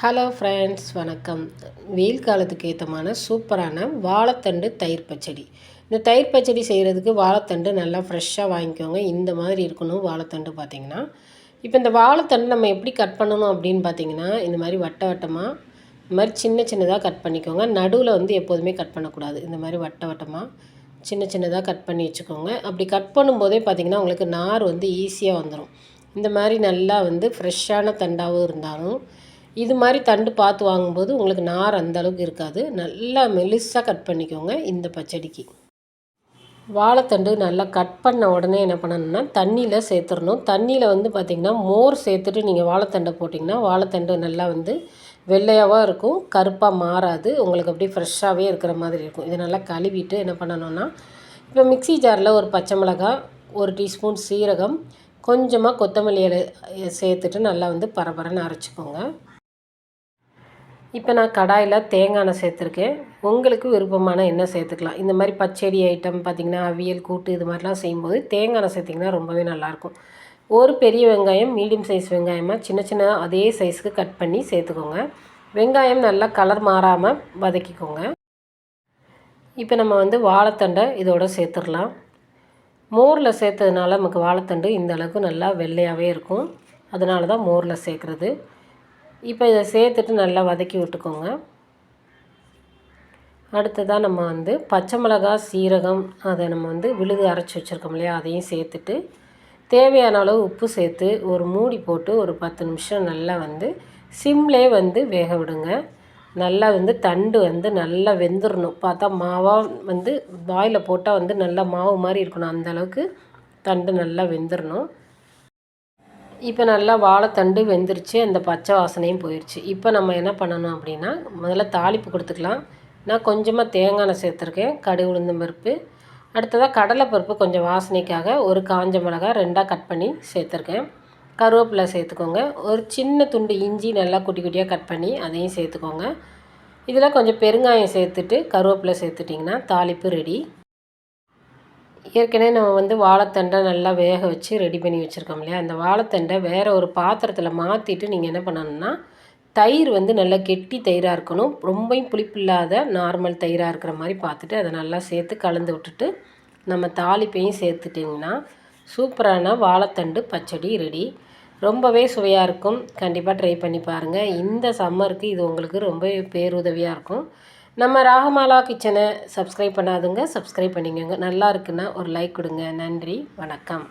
Hello friends, வணக்கம். வெயில் காலத்துக்கு ஏற்றமான சூப்பரான வாழைத்தண்டு தயிர் பச்சடி. இந்த தயிர் பச்சடி செய்கிறதுக்கு வாழைத்தண்டு நல்லா ஃப்ரெஷ்ஷாக வாங்கிக்கோங்க. இந்த மாதிரி இருக்கணும் வாழைத்தண்டு பார்த்திங்கன்னா. இப்போ இந்த வாழைத்தண்டு நம்ம எப்படி கட் பண்ணணும் அப்படின்னு பார்த்திங்கன்னா, இந்த மாதிரி வட்ட வட்டமாக இந்த மாதிரி சின்ன சின்னதாக கட் பண்ணிக்கோங்க. நடுவில் வந்து எப்போதுமே கட் பண்ணக்கூடாது. இந்த மாதிரி வட்ட வட்டமாக சின்ன சின்னதாக கட் பண்ணி வச்சுக்கோங்க. அப்படி கட் பண்ணும்போதே பார்த்திங்கன்னா உங்களுக்கு நார் வந்து ஈஸியாக வந்துடும். இந்த மாதிரி நல்லா வந்து ஃப்ரெஷ்ஷான தண்டாகவும் இருந்தாலும் இது மாதிரி தண்டு பார்த்து வாங்கும்போது உங்களுக்கு நார் அந்தளவுக்கு இருக்காது. நல்லா மெலிசாக கட் பண்ணிக்கோங்க. இந்த பச்சடிக்கு வாழைத்தண்டு நல்லா கட் பண்ண உடனே என்ன பண்ணணும்னா தண்ணியில் சேர்த்துடணும். தண்ணியில் வந்து பார்த்திங்கன்னா மோர் சேர்த்துட்டு நீங்கள் வாழைத்தண்டை போட்டிங்கன்னா வாழைத்தண்டு நல்லா வந்து வெள்ளையாகவும் இருக்கும், கருப்பாக மாறாது. உங்களுக்கு அப்படியே ஃப்ரெஷ்ஷாகவே இருக்கிற மாதிரி இருக்கும். இதை நல்லா கழுவிட்டு என்ன பண்ணணும்னா, இப்போ மிக்ஸி ஜாரில் ஒரு பச்சை மிளகாய், 1 டீஸ்பூன் சீரகம், கொஞ்சமாக கொத்தமல்லி இலை சேர்த்துட்டு நல்லா வந்து பரபரன்னு அரைச்சிக்கோங்க. இப்போ நான் கடாயில் தேங்காய் எண்ணெய் சேர்த்துருக்கேன். உங்களுக்கு விருப்பமான எண்ணெய் சேர்த்துக்கலாம். இந்த மாதிரி பச்சடி ஐட்டம் பார்த்திங்கன்னா அவியல், கூட்டு இது மாதிரிலாம் செய்யும்போது தேங்காய் எண்ணெய் சேர்த்திங்கன்னா ரொம்பவே நல்லாயிருக்கும். ஒரு பெரிய வெங்காயம், மீடியம் சைஸ் வெங்காயமாக சின்ன சின்ன அதே சைஸுக்கு கட் பண்ணி சேர்த்துக்கோங்க. வெங்காயம் நல்லா கலர் மாறாமல் வதக்கிக்கோங்க. இப்போ நம்ம வந்து வாழைத்தண்டை இதோட சேர்த்துடலாம். மோரில் சேர்த்ததுனால நமக்கு வாழைத்தண்டு இந்த அளவுக்கு நல்லா வெள்ளையாகவே இருக்கும். அதனால தான் மோரில் சேர்க்குறது. இப்போ இதை சேர்த்துட்டு நல்லா வதக்கி விட்டுக்கோங்க. அடுத்ததாக நம்ம வந்து பச்சை மிளகாய், சீரகம் அதை நம்ம வந்து விழுது அரைச்சி வச்சுருக்கோம் இல்லையா, அதையும் சேர்த்துட்டு தேவையான அளவு உப்பு சேர்த்து ஒரு மூடி போட்டு ஒரு 10 நிமிஷம் நல்லா வந்து சிம்லே வந்து வேக விடுங்க. நல்லா வந்து தண்டு வந்து நல்லா வெந்துடணும். பார்த்தா மாவாக வந்து வாயில் போட்டால் வந்து நல்லா மாவு மாதிரி இருக்கணும். அந்தளவுக்கு தண்டு நல்லா வெந்துடணும். இப்போ நல்லா வாழைத்தண்டு வெந்துருச்சு, அந்த பச்சை வாசனையும் போயிடுச்சு. இப்போ நம்ம என்ன பண்ணணும் அப்படின்னா, முதல்ல தாளிப்பு கொடுத்துக்கலாம். நான் கொஞ்சமாக தேங்காய் எண்ணெய் சேர்த்துருக்கேன், கடுகு உளுந்தம் பருப்பு, அடுத்ததாக கடலைப்பருப்பு கொஞ்சம் வாசனைக்காக ஒரு காஞ்ச மிளகாய் 2ஆக கட் பண்ணி சேர்த்துருக்கேன். கருவேப்பிலை சேர்த்துக்கோங்க. ஒரு சின்ன துண்டு இஞ்சி நல்லா குட்டி குட்டியாக கட் பண்ணி அதையும் சேர்த்துக்கோங்க. இதில் கொஞ்சம் பெருங்காயம் சேர்த்துட்டு கருவேப்பிலை சேர்த்துட்டிங்கன்னா தாளிப்பு ரெடி. ஏற்கனவே நம்ம வந்து வாழைத்தண்டை நல்லா வேக வச்சு ரெடி பண்ணி வச்சுருக்கோம் இல்லையா, அந்த வாழைத்தண்டை வேறு ஒரு பாத்திரத்தில் மாற்றிட்டு நீங்கள் என்ன பண்ணணும்னா, தயிர் வந்து நல்லா கெட்டி தயிராக இருக்கணும். ரொம்பவும் புளிப்பு இல்லாத நார்மல் தயிராக இருக்கிற மாதிரி பார்த்துட்டு அதை நல்லா சேர்த்து கலந்து விட்டுட்டு நம்ம தாளிப்பையும் சேர்த்துட்டிங்கன்னா சூப்பரான வாழைத்தண்டு பச்சடி ரெடி. ரொம்பவே சுவையாக இருக்கும். கண்டிப்பாக ட்ரை பண்ணி பாருங்கள். இந்த சம்மருக்கு இது உங்களுக்கு ரொம்ப பேருதவியாக இருக்கும். நம்ம ராகமாலா கிச்சனை சப்ஸ்கிரைப் பண்ணாதுங்க, சப்ஸ்கிரைப் பண்ணிக்கோங்க. நல்லா இருக்குன்னா ஒரு லைக் கொடுங்க. நன்றி, வணக்கம்.